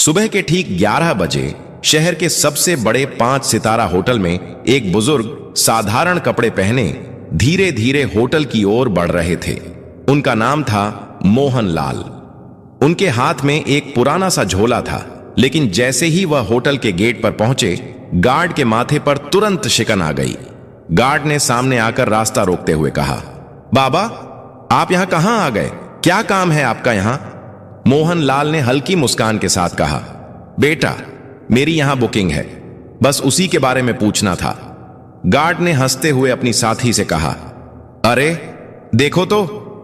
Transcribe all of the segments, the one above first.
सुबह के ठीक 11 बजे शहर के सबसे बड़े 5 सितारा होटल में एक बुजुर्ग साधारण कपड़े पहने धीरे धीरे होटल की ओर बढ़ रहे थे। उनका नाम था मोहन लाल। उनके हाथ में एक पुराना सा झोला था, लेकिन जैसे ही वह होटल के गेट पर पहुंचे, गार्ड के माथे पर तुरंत शिकन आ गई। गार्ड ने सामने आकर रास्ता रोकते हुए कहा, बाबा, आप यहां कहां आ गए? क्या काम है आपका यहां? मोहन लाल ने हल्की मुस्कान के साथ कहा, बेटा, मेरी यहां बुकिंग है, बस उसी के बारे में पूछना था। गार्ड ने हंसते हुए अपनी साथी से कहा, अरे देखो तो,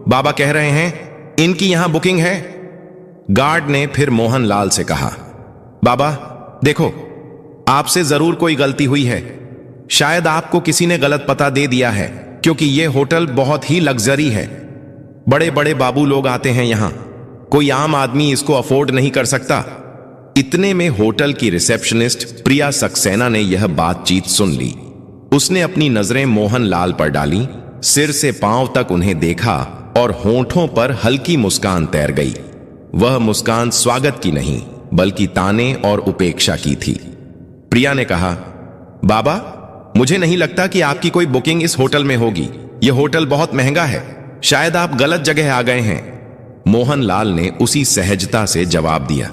बाबा कह रहे हैं इनकी यहां बुकिंग है। गार्ड ने फिर मोहन लाल से कहा, बाबा देखो, आपसे जरूर कोई गलती हुई है। शायद आपको किसी ने गलत पता दे दिया है, क्योंकि यह होटल बहुत ही लग्जरी है। बड़े बड़े बाबू लोग आते हैं यहां, कोई आम आदमी इसको अफोर्ड नहीं कर सकता। इतने में होटल की रिसेप्शनिस्ट प्रिया सक्सेना ने यह बातचीत सुन ली। उसने अपनी नजरें मोहन लाल पर डाली, सिर से पांव तक उन्हें देखा और होंठों पर हल्की मुस्कान तैर गई। वह मुस्कान स्वागत की नहीं, बल्कि ताने और उपेक्षा की थी। प्रिया ने कहा, बाबा, मुझे नहीं लगता कि आपकी कोई बुकिंग इस होटल में होगी। यह होटल बहुत महंगा है, शायद आप गलत जगह आ गए हैं। मोहन लाल ने उसी सहजता से जवाब दिया,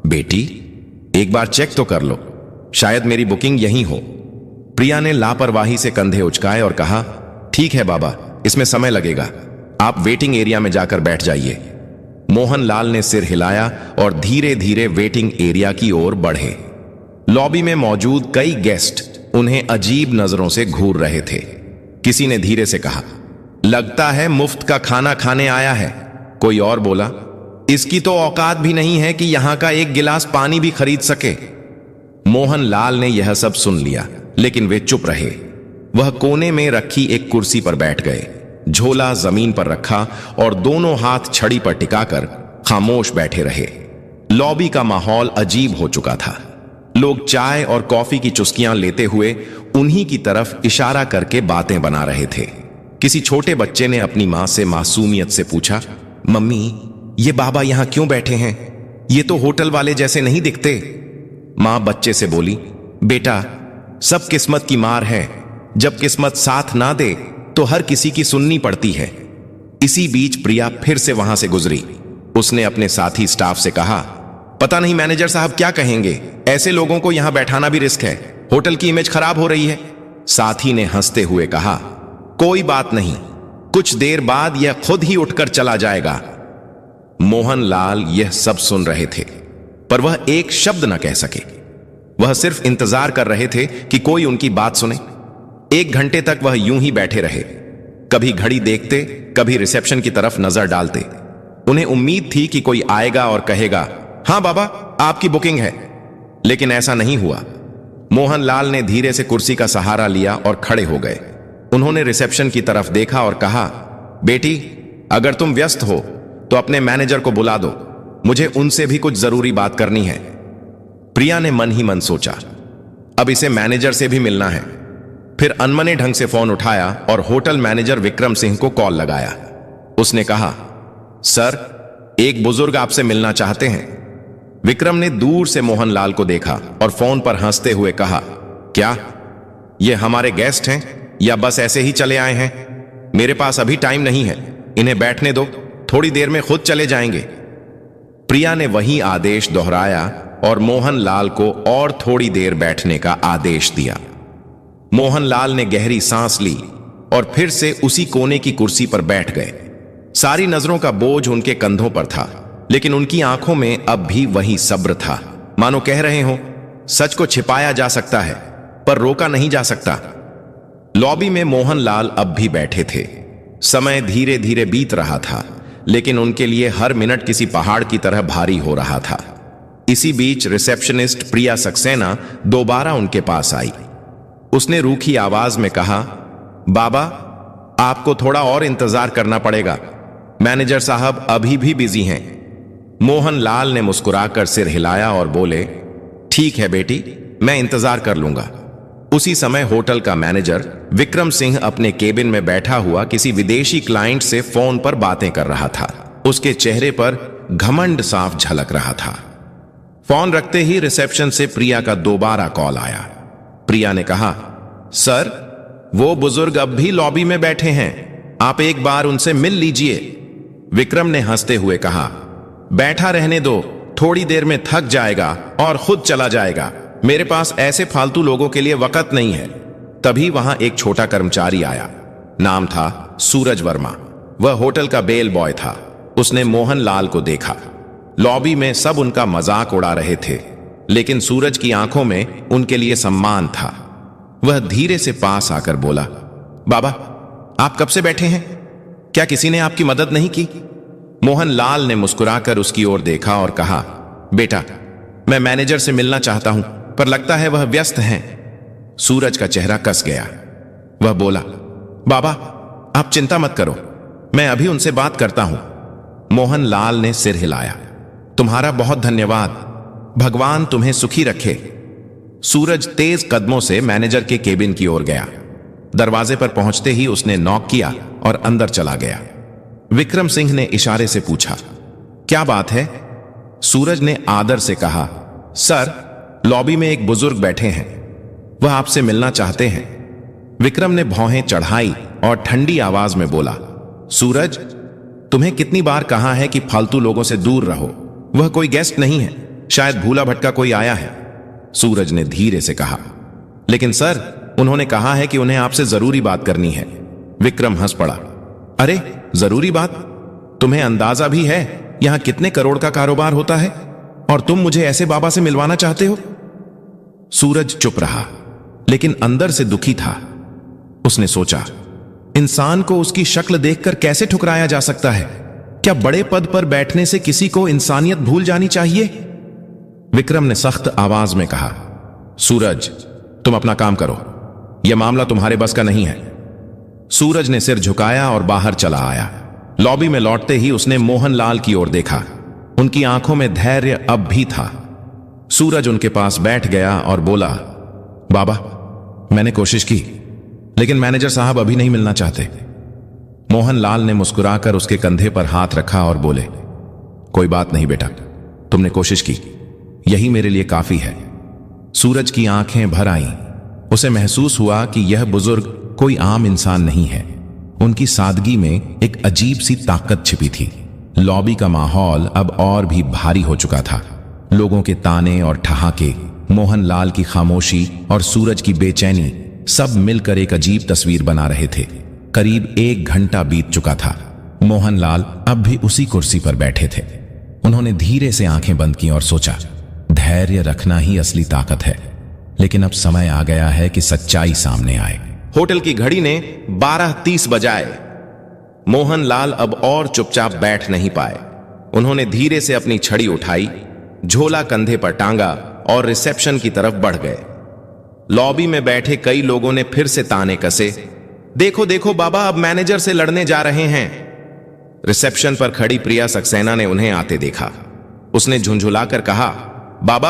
बेटी, एक बार चेक तो कर लो, शायद मेरी बुकिंग यहीं हो। प्रिया ने लापरवाही से कंधे उचकाए और कहा, ठीक है बाबा, इसमें समय लगेगा, आप वेटिंग एरिया में जाकर बैठ जाइए। मोहन लाल ने सिर हिलाया और धीरे धीरे वेटिंग एरिया की ओर बढ़े। लॉबी में मौजूद कई गेस्ट उन्हें अजीब नजरों से घूर रहे थे। किसी ने धीरे से कहा, लगता है मुफ्त का खाना खाने आया है। कोई और बोला, इसकी तो औकात भी नहीं है कि यहां का एक गिलास पानी भी खरीद सके। मोहन लाल ने यह सब सुन लिया, लेकिन वे चुप रहे। वह कोने में रखी एक कुर्सी पर बैठ गए, झोला जमीन पर रखा और दोनों हाथ छड़ी पर टिकाकर खामोश बैठे रहे। लॉबी का माहौल अजीब हो चुका था। लोग चाय और कॉफी की चुस्कियां लेते हुए उन्हीं की तरफ इशारा करके बातें बना रहे थे। किसी छोटे बच्चे ने अपनी मां से मासूमियत से पूछा, मम्मी, ये बाबा यहां क्यों बैठे हैं? ये तो होटल वाले जैसे नहीं दिखते। मां बच्चे से बोली, बेटा, सब किस्मत की मार है। जब किस्मत साथ ना दे तो हर किसी की सुननी पड़ती है। इसी बीच प्रिया फिर से वहां से गुजरी। उसने अपने साथी स्टाफ से कहा, पता नहीं मैनेजर साहब क्या कहेंगे, ऐसे लोगों को यहां बैठाना भी रिस्क है, होटल की इमेज खराब हो रही है। साथी ने हंसते हुए कहा, कोई बात नहीं, कुछ देर बाद यह खुद ही उठकर चला जाएगा। मोहन लाल यह सब सुन रहे थे, पर वह एक शब्द न कह सके। वह सिर्फ इंतजार कर रहे थे कि कोई उनकी बात सुने। 1 घंटे तक वह यूं ही बैठे रहे, कभी घड़ी देखते, कभी रिसेप्शन की तरफ नजर डालते। उन्हें उम्मीद थी कि कोई आएगा और कहेगा, हां बाबा, आपकी बुकिंग है, लेकिन ऐसा नहीं हुआ। मोहन लाल ने धीरे से कुर्सी का सहारा लिया और खड़े हो गए। उन्होंने रिसेप्शन की तरफ देखा और कहा, बेटी, अगर तुम व्यस्त हो तो अपने मैनेजर को बुला दो, मुझे उनसे भी कुछ जरूरी बात करनी है। प्रिया ने मन ही मन सोचा, अब इसे मैनेजर से भी मिलना है। फिर अनमने ढंग से फोन उठाया और होटल मैनेजर विक्रम सिंह को कॉल लगाया। उसने कहा, सर, एक बुजुर्ग आपसे मिलना चाहते हैं। विक्रम ने दूर से मोहन लाल को देखा और फोन पर हंसते हुए कहा, क्या ये हमारे गेस्ट हैं या बस ऐसे ही चले आए हैं? मेरे पास अभी टाइम नहीं है, इन्हें बैठने दो, थोड़ी देर में खुद चले जाएंगे। प्रिया ने वही आदेश दोहराया और मोहन लाल को और थोड़ी देर बैठने का आदेश दिया। मोहन लाल ने गहरी सांस ली और फिर से उसी कोने की कुर्सी पर बैठ गए। सारी नजरों का बोझ उनके कंधों पर था, लेकिन उनकी आंखों में अब भी वही सब्र था। मानो कह रहे हो, सच को छिपाया जा सकता है, पर रोका नहीं जा सकता। लॉबी में मोहन लाल अब भी बैठे थे। समय धीरे धीरे बीत रहा था, लेकिन उनके लिए हर मिनट किसी पहाड़ की तरह भारी हो रहा था। इसी बीच रिसेप्शनिस्ट प्रिया सक्सेना दोबारा उनके पास आई। उसने रूखी आवाज में कहा, बाबा, आपको थोड़ा और इंतजार करना पड़ेगा, मैनेजर साहब अभी भी बिजी हैं। मोहन लाल ने मुस्कुराकर सिर हिलाया और बोले, ठीक है बेटी, मैं इंतजार कर लूंगा। उसी समय होटल का मैनेजर विक्रम सिंह अपने केबिन में बैठा हुआ किसी विदेशी क्लाइंट से फोन पर बातें कर रहा था। उसके चेहरे पर घमंड साफ झलक रहा था। फोन रखते ही रिसेप्शन से प्रिया का दोबारा कॉल आया। प्रिया ने कहा, सर, वो बुजुर्ग अब भी लॉबी में बैठे हैं, आप एक बार उनसे मिल लीजिए। विक्रम ने हंसते हुए कहा, बैठा रहने दो, थोड़ी देर में थक जाएगा और खुद चला जाएगा। मेरे पास ऐसे फालतू लोगों के लिए वक्त नहीं है। तभी वहां एक छोटा कर्मचारी आया। नाम था सूरज वर्मा। वह होटल का बेल बॉय था। उसने मोहन लाल को देखा। लॉबी में सब उनका मजाक उड़ा रहे थे, लेकिन सूरज की आंखों में उनके लिए सम्मान था। वह धीरे से पास आकर बोला, बाबा, आप कब से बैठे हैं? क्या किसी ने आपकी मदद नहीं की? मोहन लाल ने मुस्कुराकर उसकी ओर देखा और कहा, बेटा, मैं मैनेजर से मिलना चाहता हूं, पर लगता है वह व्यस्त हैं। सूरज का चेहरा कस गया। वह बोला, बाबा, आप चिंता मत करो, मैं अभी उनसे बात करता हूं। मोहन लाल ने सिर हिलाया। तुम्हारा बहुत धन्यवाद, भगवान तुम्हें सुखी रखे। सूरज तेज कदमों से मैनेजर के केबिन की ओर गया। दरवाजे पर पहुंचते ही उसने नॉक किया और अंदर चला गया। विक्रम सिंह ने इशारे से पूछा, क्या बात है? सूरज ने आदर से कहा, सर, लॉबी में एक बुजुर्ग बैठे हैं, वह आपसे मिलना चाहते हैं। विक्रम ने भौहें चढ़ाई और ठंडी आवाज में बोला, सूरज, तुम्हें कितनी बार कहा है कि फालतू लोगों से दूर रहो। वह कोई गेस्ट नहीं है, शायद भूला भटका कोई आया है। सूरज ने धीरे से कहा, लेकिन सर, उन्होंने कहा है कि उन्हें आपसे जरूरी बात करनी है। विक्रम हंस पड़ा। अरे, जरूरी बात? तुम्हें अंदाजा भी है यहां कितने करोड़ का कारोबार होता है, और तुम मुझे ऐसे बाबा से मिलवाना चाहते हो? सूरज चुप रहा, लेकिन अंदर से दुखी था। उसने सोचा, इंसान को उसकी शक्ल देखकर कैसे ठुकराया जा सकता है? क्या बड़े पद पर बैठने से किसी को इंसानियत भूल जानी चाहिए? विक्रम ने सख्त आवाज में कहा, सूरज, तुम अपना काम करो, यह मामला तुम्हारे बस का नहीं है। सूरज ने सिर झुकाया और बाहर चला आया। लॉबी में लौटते ही उसने मोहन लाल की ओर देखा। उनकी आंखों में धैर्य अब भी था। सूरज उनके पास बैठ गया और बोला, बाबा, मैंने कोशिश की, लेकिन मैनेजर साहब अभी नहीं मिलना चाहते। मोहन लाल ने मुस्कुराकर उसके कंधे पर हाथ रखा और बोले, कोई बात नहीं बेटा, तुमने कोशिश की, यही मेरे लिए काफी है। सूरज की आंखें भर आईं। उसे महसूस हुआ कि यह बुजुर्ग कोई आम इंसान नहीं है। उनकी सादगी में एक अजीब सी ताकत छिपी थी। लॉबी का माहौल अब और भी भारी हो चुका था। लोगों के ताने और ठहाके, मोहन लाल की खामोशी और सूरज की बेचैनी सब मिलकर एक अजीब तस्वीर बना रहे थे। करीब 1 घंटा बीत चुका था। मोहन लाल अब भी उसी कुर्सी पर बैठे थे। उन्होंने धीरे से आंखें बंद की और सोचा, धैर्य रखना ही असली ताकत है। लेकिन अब समय आ गया है कि सच्चाई सामने आए। होटल की घड़ी ने 12:30 बजाए। मोहन लाल अब और चुपचाप बैठ नहीं पाए। उन्होंने धीरे से अपनी छड़ी उठाई, झोला कंधे पर टांगा और रिसेप्शन की तरफ बढ़ गए। लॉबी में बैठे कई लोगों ने फिर से ताने कसे, देखो देखो बाबा, अब मैनेजर से लड़ने जा रहे हैं। रिसेप्शन पर खड़ी प्रिया सक्सेना ने उन्हें आते देखा। उसने झुंझुलाकर कहा, बाबा,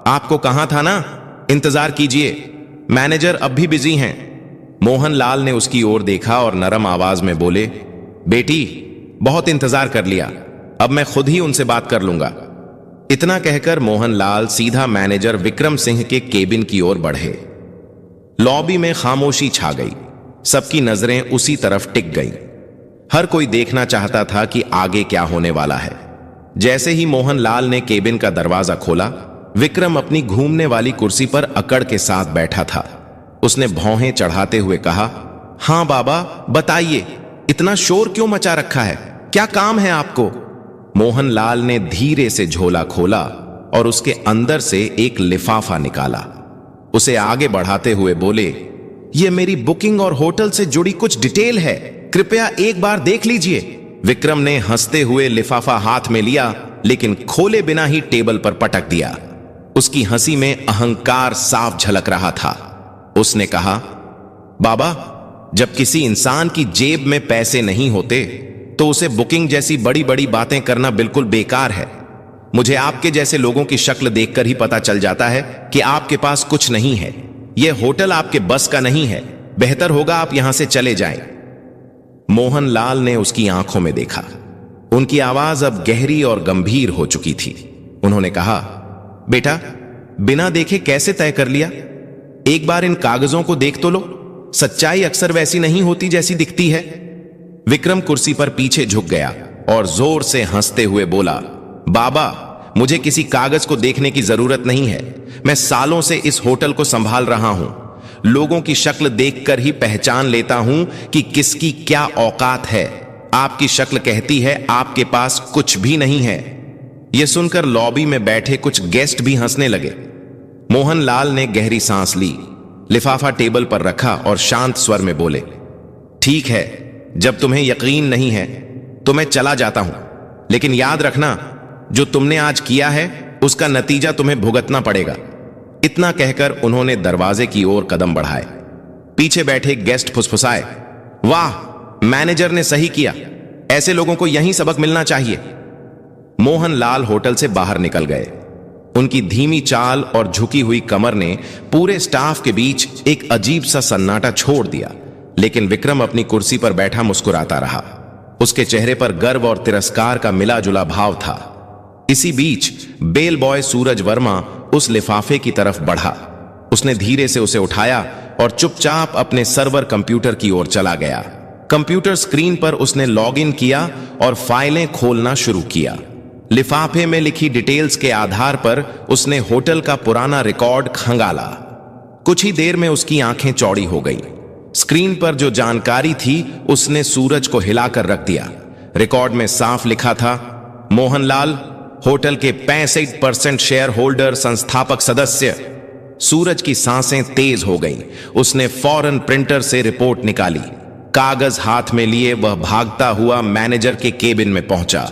आपको कहा था ना, इंतजार कीजिए, मैनेजर अब भी बिजी हैं। मोहन लाल ने उसकी ओर देखा और नरम आवाज में बोले, बेटी, बहुत इंतजार कर लिया, अब मैं खुद ही उनसे बात कर लूंगा। इतना कहकर मोहन लाल सीधा मैनेजर विक्रम सिंह के केबिन की ओर बढ़े। लॉबी में खामोशी छा गई। सबकी नजरें उसी तरफ टिक गईं। हर कोई देखना चाहता था कि आगे क्या होने वाला है। जैसे ही मोहन लाल ने केबिन का दरवाजा खोला, विक्रम अपनी घूमने वाली कुर्सी पर अकड़ के साथ बैठा था। उसने भौहें चढ़ाते हुए कहा, हां बाबा, बताइए, इतना शोर क्यों मचा रखा है? क्या काम है आपको? मोहन लाल ने धीरे से झोला खोला और उसके अंदर से एक लिफाफा निकाला। उसे आगे बढ़ाते हुए बोले, यह मेरी बुकिंग और होटल से जुड़ी कुछ डिटेल है, कृपया एक बार देख लीजिए। विक्रम ने हंसते हुए लिफाफा हाथ में लिया, लेकिन खोले बिना ही टेबल पर पटक दिया। उसकी हंसी में अहंकार साफ झलक रहा था। उसने कहा, बाबा, जब किसी इंसान की जेब में पैसे नहीं होते तो उसे बुकिंग जैसी बड़ी बड़ी बातें करना बिल्कुल बेकार है। मुझे आपके जैसे लोगों की शक्ल देखकर ही पता चल जाता है कि आपके पास कुछ नहीं है। यह होटल आपके बस का नहीं है। बेहतर होगा आप यहां से चले जाएं। मोहन लाल ने उसकी आंखों में देखा। उनकी आवाज अब गहरी और गंभीर हो चुकी थी। उन्होंने कहा, बेटा, बिना देखे कैसे तय कर लिया? एक बार इन कागजों को देख तो लो। सच्चाई अक्सर वैसी नहीं होती जैसी दिखती है। विक्रम कुर्सी पर पीछे झुक गया और जोर से हंसते हुए बोला, बाबा, मुझे किसी कागज को देखने की जरूरत नहीं है। मैं सालों से इस होटल को संभाल रहा हूं। लोगों की शक्ल देखकर ही पहचान लेता हूं कि किसकी क्या औकात है। आपकी शक्ल कहती है आपके पास कुछ भी नहीं है। यह सुनकर लॉबी में बैठे कुछ गेस्ट भी हंसने लगे। मोहनलाल ने गहरी सांस ली, लिफाफा टेबल पर रखा और शांत स्वर में बोले, ठीक है, जब तुम्हें यकीन नहीं है तो मैं चला जाता हूं, लेकिन याद रखना, जो तुमने आज किया है उसका नतीजा तुम्हें भुगतना पड़ेगा। इतना कहकर उन्होंने दरवाजे की ओर कदम बढ़ाए। पीछे बैठे गेस्ट फुसफुसाए, वाह, मैनेजर ने सही किया, ऐसे लोगों को यहीं सबक मिलना चाहिए। मोहनलाल होटल से बाहर निकल गए। उनकी धीमी चाल और झुकी हुई कमर ने पूरे स्टाफ के बीच एक अजीब सा सन्नाटा छोड़ दिया, लेकिन विक्रम अपनी कुर्सी पर बैठा मुस्कुराता रहा। उसके चेहरे पर गर्व और तिरस्कार का मिला जुला भाव था। इसी बीच बेल बॉय सूरज वर्मा उस लिफाफे की तरफ बढ़ा। उसने धीरे से उसे उठाया और चुपचाप अपने सर्वर कंप्यूटर की ओर चला गया। कंप्यूटर स्क्रीन पर उसने लॉगिन किया और फाइलें खोलना शुरू किया। लिफाफे में लिखी डिटेल्स के आधार पर उसने होटल का पुराना रिकॉर्ड खंगाला। कुछ ही देर में उसकी आंखें चौड़ी हो गई। स्क्रीन पर जो जानकारी थी उसने सूरज को हिलाकर रख दिया। रिकॉर्ड में साफ लिखा था, मोहनलाल, होटल के 65% शेयर होल्डर, संस्थापक सदस्य। सूरज की सांसें तेज हो गईं। उसने फौरन प्रिंटर से रिपोर्ट निकाली। कागज हाथ में लिए वह भागता हुआ मैनेजर के केबिन में पहुंचा।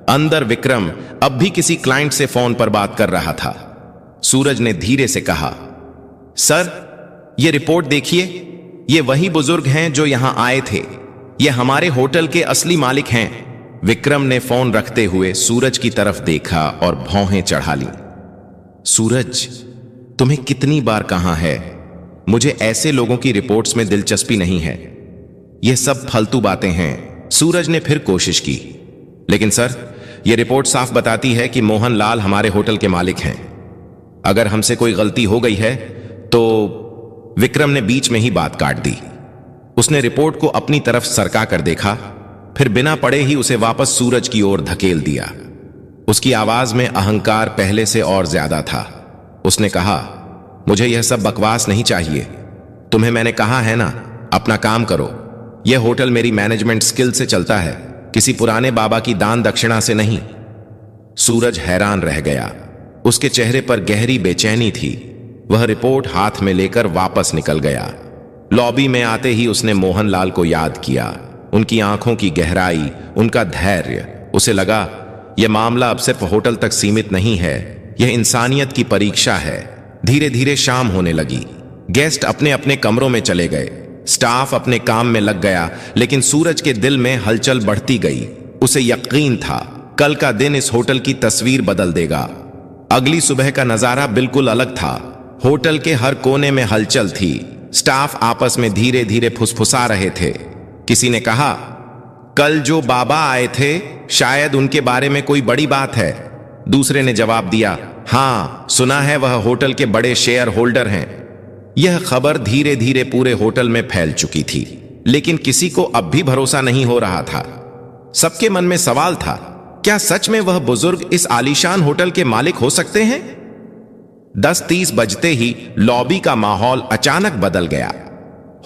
अंदर विक्रम अब भी किसी क्लाइंट से फोन पर बात कर रहा था। सूरज ने धीरे से कहा, सर, यह रिपोर्ट देखिए, ये वही बुजुर्ग हैं जो यहां आए थे। ये हमारे होटल के असली मालिक हैं। विक्रम ने फोन रखते हुए सूरज की तरफ देखा और भौहें चढ़ा ली। सूरज, तुम्हें कितनी बार कहा है, मुझे ऐसे लोगों की रिपोर्ट्स में दिलचस्पी नहीं है। यह सब फालतू बातें हैं। सूरज ने फिर कोशिश की, लेकिन सर, यह रिपोर्ट साफ बताती है कि मोहनलाल हमारे होटल के मालिक हैं। अगर हमसे कोई गलती हो गई है तो। विक्रम ने बीच में ही बात काट दी। उसने रिपोर्ट को अपनी तरफ सरका कर देखा, फिर बिना पढ़े ही उसे वापस सूरज की ओर धकेल दिया। उसकी आवाज में अहंकार पहले से और ज्यादा था। उसने कहा, मुझे यह सब बकवास नहीं चाहिए। तुम्हें मैंने कहा है ना, अपना काम करो। यह होटल मेरी मैनेजमेंट स्किल से चलता है, किसी पुराने बाबा की दान दक्षिणा से नहीं। सूरज हैरान रह गया। उसके चेहरे पर गहरी बेचैनी थी। वह रिपोर्ट हाथ में लेकर वापस निकल गया। लॉबी में आते ही उसने मोहनलाल को याद किया। उनकी आंखों की गहराई, उनका धैर्य। उसे लगा, यह मामला अब सिर्फ होटल तक सीमित नहीं है, यह इंसानियत की परीक्षा है। धीरे धीरे शाम होने लगी। गेस्ट अपने अपने कमरों में चले गए। स्टाफ अपने काम में लग गया, लेकिन सूरज के दिल में हलचल बढ़ती गई। उसे यकीन था, कल का दिन इस होटल की तस्वीर बदल देगा। अगली सुबह का नजारा बिल्कुल अलग था। होटल के हर कोने में हलचल थी। स्टाफ आपस में धीरे धीरे फुसफुसा रहे थे। किसी ने कहा, कल जो बाबा आए थे, शायद उनके बारे में कोई बड़ी बात है। दूसरे ने जवाब दिया, हां, सुना है वह होटल के बड़े शेयर होल्डर हैं। यह खबर धीरे धीरे पूरे होटल में फैल चुकी थी, लेकिन किसी को अब भी भरोसा नहीं हो रहा था। सबके मन में सवाल था, क्या सच में वह बुजुर्ग इस आलीशान होटल के मालिक हो सकते हैं? 10:30 बजते ही लॉबी का माहौल अचानक बदल गया।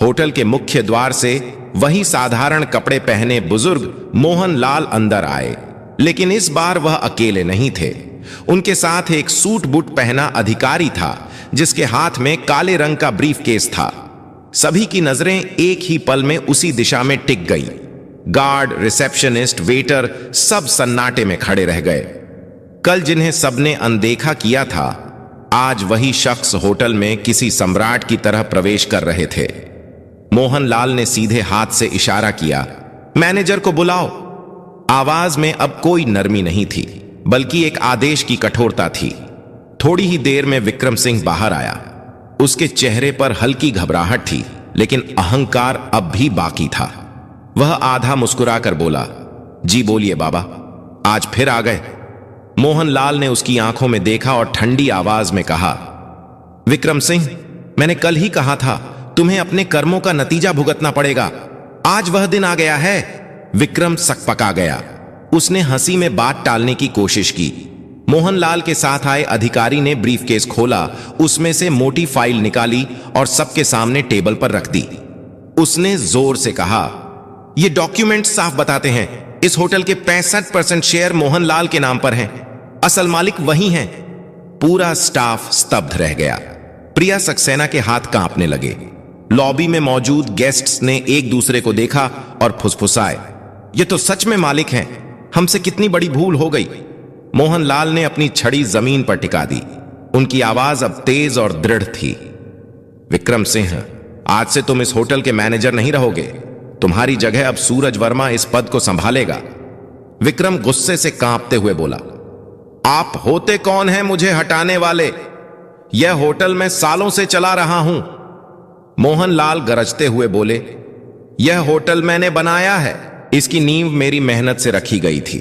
होटल के मुख्य द्वार से वही साधारण कपड़े पहने बुजुर्ग मोहनलाल अंदर आए, लेकिन इस बार वह अकेले नहीं थे। उनके साथ एक सूट बूट पहना अधिकारी था, जिसके हाथ में काले रंग का ब्रीफकेस था। सभी की नजरें एक ही पल में उसी दिशा में टिक गई। गार्ड, रिसेप्शनिस्ट, वेटर सब सन्नाटे में खड़े रह गए। कल जिन्हें सबने अनदेखा किया था, आज वही शख्स होटल में किसी सम्राट की तरह प्रवेश कर रहे थे। मोहनलाल ने सीधे हाथ से इशारा किया, मैनेजर को बुलाओ। आवाज में अब कोई नरमी नहीं थी, बल्कि एक आदेश की कठोरता थी। थोड़ी ही देर में विक्रम सिंह बाहर आया। उसके चेहरे पर हल्की घबराहट थी, लेकिन अहंकार अब भी बाकी था। वह आधा मुस्कुराकर बोला, जी बोलिए बाबा, आज फिर आ गए। मोहनलाल ने उसकी आंखों में देखा और ठंडी आवाज में कहा, विक्रम सिंह, मैंने कल ही कहा था तुम्हें अपने कर्मों का नतीजा भुगतना पड़ेगा। आज वह दिन आ गया है। विक्रम सकपका गया। उसने हंसी में बात टालने की कोशिश की। मोहनलाल के साथ आए अधिकारी ने ब्रीफकेस खोला, उसमें से मोटी फाइल निकाली और सबके सामने टेबल पर रख दी। उसने जोर से कहा, ये डॉक्यूमेंट साफ बताते हैं इस होटल के 65% शेयर मोहनलाल के नाम पर हैं। असल मालिक वही हैं। पूरा स्टाफ स्तब्ध रह गया। प्रिया सक्सेना के हाथ कांपने लगे। लॉबी में मौजूद गेस्ट्स ने एक दूसरे को देखा और फुसफुसाए, ये तो सच में मालिक हैं। हमसे कितनी बड़ी भूल हो गई। मोहनलाल ने अपनी छड़ी जमीन पर टिका दी। उनकी आवाज अब तेज और दृढ़ थी। विक्रम सिंह, आज से तुम इस होटल के मैनेजर नहीं रहोगे। तुम्हारी जगह अब सूरज वर्मा इस पद को संभालेगा। विक्रम गुस्से से कांपते हुए बोला, आप होते कौन हैं मुझे हटाने वाले? यह होटल मैं सालों से चला रहा हूं। मोहनलाल गरजते हुए बोले, यह होटल मैंने बनाया है। इसकी नींव मेरी मेहनत से रखी गई थी।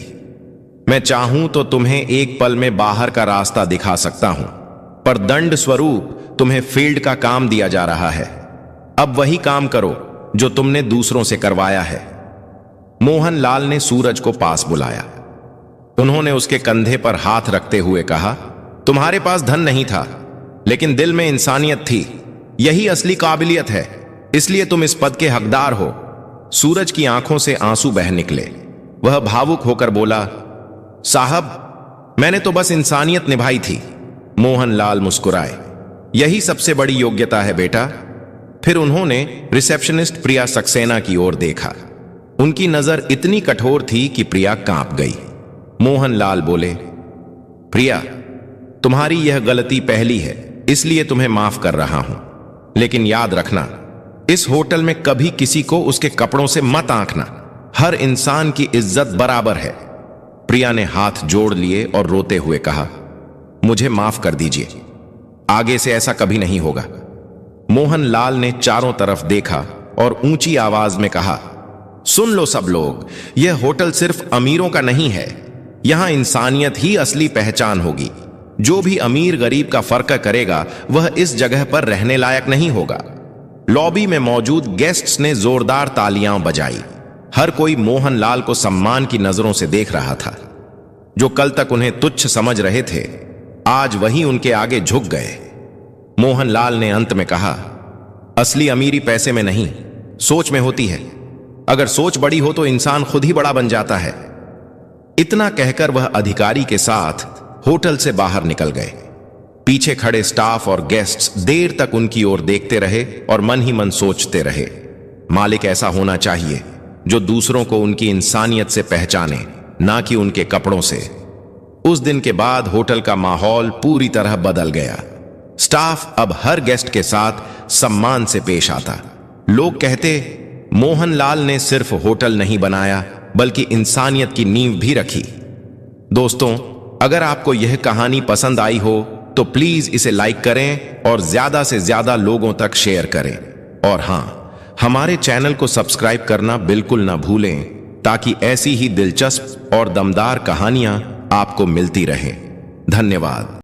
मैं चाहूं तो तुम्हें एक पल में बाहर का रास्ता दिखा सकता हूं, पर दंड स्वरूप तुम्हें फील्ड का काम दिया जा रहा है। अब वही काम करो जो तुमने दूसरों से करवाया है। मोहनलाल ने सूरज को पास बुलाया। उन्होंने उसके कंधे पर हाथ रखते हुए कहा, तुम्हारे पास धन नहीं था, लेकिन दिल में इंसानियत थी। यही असली काबिलियत है, इसलिए तुम इस पद के हकदार हो। सूरज की आंखों से आंसू बह निकले। वह भावुक होकर बोला, साहब, मैंने तो बस इंसानियत निभाई थी। मोहनलाल मुस्कुराए, यही सबसे बड़ी योग्यता है बेटा। फिर उन्होंने रिसेप्शनिस्ट प्रिया सक्सेना की ओर देखा। उनकी नजर इतनी कठोर थी कि प्रिया कांप गई। मोहनलाल बोले, प्रिया, तुम्हारी यह गलती पहली है, इसलिए तुम्हें माफ कर रहा हूं। लेकिन याद रखना, इस होटल में कभी किसी को उसके कपड़ों से मत आंकना। हर इंसान की इज्जत बराबर है। प्रिया ने हाथ जोड़ लिए और रोते हुए कहा, मुझे माफ कर दीजिए, आगे से ऐसा कभी नहीं होगा। मोहनलाल ने चारों तरफ देखा और ऊंची आवाज में कहा, सुन लो सब लोग, यह होटल सिर्फ अमीरों का नहीं है। यहां इंसानियत ही असली पहचान होगी। जो भी अमीर गरीब का फर्क करेगा वह इस जगह पर रहने लायक नहीं होगा। लॉबी में मौजूद गेस्ट्स ने जोरदार तालियां बजाई। हर कोई मोहनलाल को सम्मान की नजरों से देख रहा था। जो कल तक उन्हें तुच्छ समझ रहे थे, आज वही उनके आगे झुक गए। मोहनलाल ने अंत में कहा, असली अमीरी पैसे में नहीं, सोच में होती है। अगर सोच बड़ी हो तो इंसान खुद ही बड़ा बन जाता है। इतना कहकर वह अधिकारी के साथ होटल से बाहर निकल गए। पीछे खड़े स्टाफ और गेस्ट्स देर तक उनकी ओर देखते रहे और मन ही मन सोचते रहे, मालिक ऐसा होना चाहिए जो दूसरों को उनकी इंसानियत से पहचाने, ना कि उनके कपड़ों से। उस दिन के बाद होटल का माहौल पूरी तरह बदल गया। स्टाफ अब हर गेस्ट के साथ सम्मान से पेश आता। लोग कहते, मोहनलाल ने सिर्फ होटल नहीं बनाया बल्कि इंसानियत की नींव भी रखी। दोस्तों, अगर आपको यह कहानी पसंद आई हो तो प्लीज इसे लाइक करें और ज्यादा से ज्यादा लोगों तक शेयर करें। और हां, हमारे चैनल को सब्सक्राइब करना बिल्कुल ना भूलें, ताकि ऐसी ही दिलचस्प और दमदार कहानियां आपको मिलती रहें। धन्यवाद।